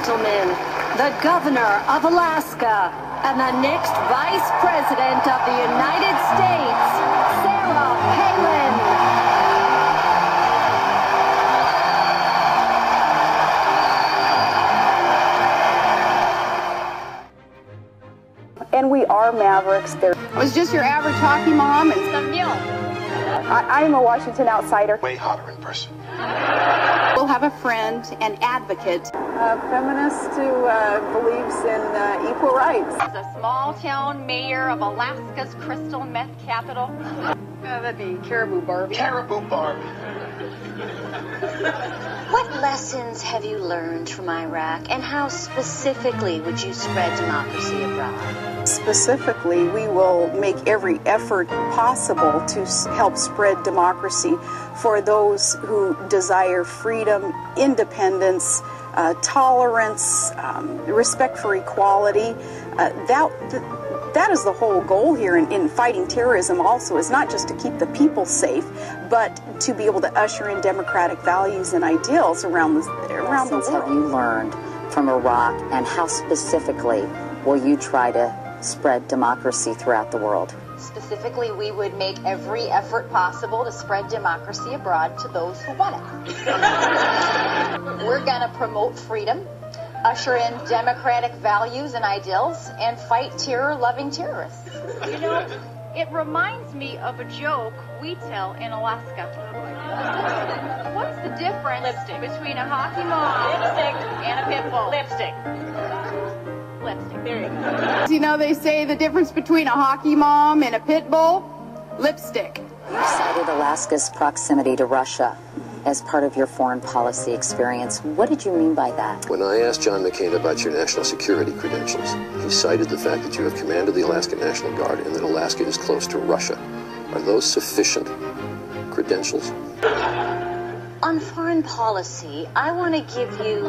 gentlemen, the governor of Alaska and the next vice president of the United States, Sarah Palin. And we are mavericks. I was just your average hockey mom and some mule. I am a Washington outsider. Way hotter in person. We'll have a friend, an advocate. A feminist who believes in equal rights. As a small-town mayor of Alaska's crystal meth capital. That'd be Caribou Barbie. Caribou Barbie. What lessons have you learned from Iraq, and how specifically would you spread democracy abroad? Specifically, we will make every effort possible to help spread democracy for those who desire freedom, independence, tolerance, respect for equality. That is the whole goal here in fighting terrorism also, is not just to keep the people safe, but to be able to usher in democratic values and ideals around the world. What lessons have you learned from Iraq, and how specifically will you try to spread democracy throughout the world? Specifically, we would make every effort possible to spread democracy abroad to those who want it. We're going to promote freedom, usher in democratic values and ideals, and fight terror-loving terrorists. You know, it reminds me of a joke we tell in Alaska. What's the difference between a hockey mom and a pit bull? Lipstick. There you go. You know, they say the difference between a hockey mom and a pit bull? Lipstick. You cited Alaska's proximity to Russia as part of your foreign policy experience. What did you mean by that? When I asked John McCain about your national security credentials, he cited the fact that you have command of the Alaska National Guard and that Alaska is close to Russia. Are those sufficient credentials? On foreign policy, I want to give you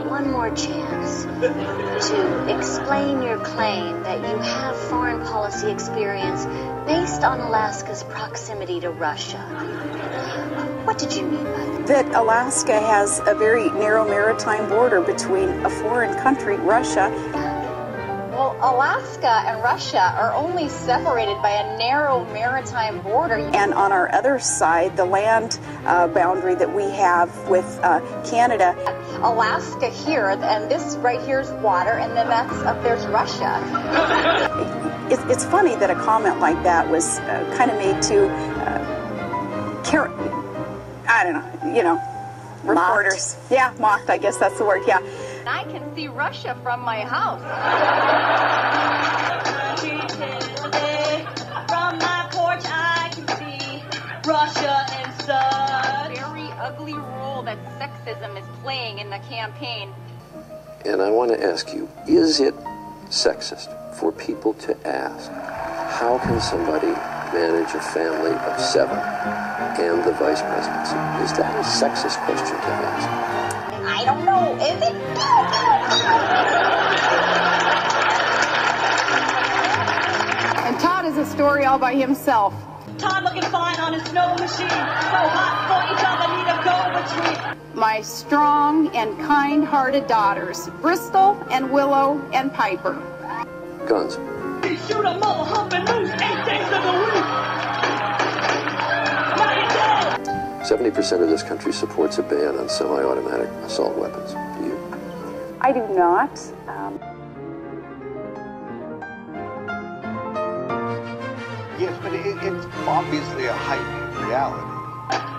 one more chance to explain your claim that you have foreign policy experience based on Alaska's proximity to Russia. What did you mean by that? That Alaska has a very narrow maritime border between a foreign country, Russia. Well, Alaska and Russia are only separated by a narrow maritime border. And on our other side, the land boundary that we have with Canada. Alaska here, and this right here is water, and then that's up there's Russia. It's funny that a comment like that was kind of made to, I don't know, reporters. Mocked. Yeah, mocked, I guess that's the word, yeah. I can see Russia from my house. From my porch I can see Russia and such. Very ugly role that sexism is playing in the campaign. And I want to ask you, is it sexist for people to ask, how can somebody manage a family of 7 and the vice presidency? Is that a sexist question to ask? I don't know, is it? And Todd is a story all by himself. Todd looking fine on his snow machine. So hot for each other, need a go-between. My strong and kind-hearted daughters, Bristol and Willow and Piper. Guns. Shoot a mother humping loose 8 days of the week. Now you're dead. 70% of this country supports a ban on semi-automatic assault weapons. Do you? I do not. Yes, but it's obviously a heightened reality.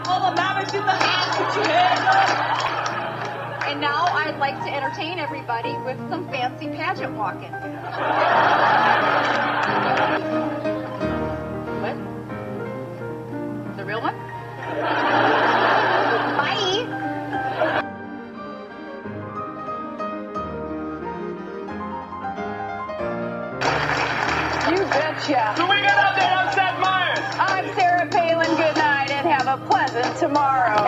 All the mavericks in the house, put your hands up. And now I'd like to entertain everybody with some fancy pageant walking. What? The real one? Bye! You betcha. So we got out there on Seth Meyers. I'm Sarah Palin. Good night and have a pleasant tomorrow.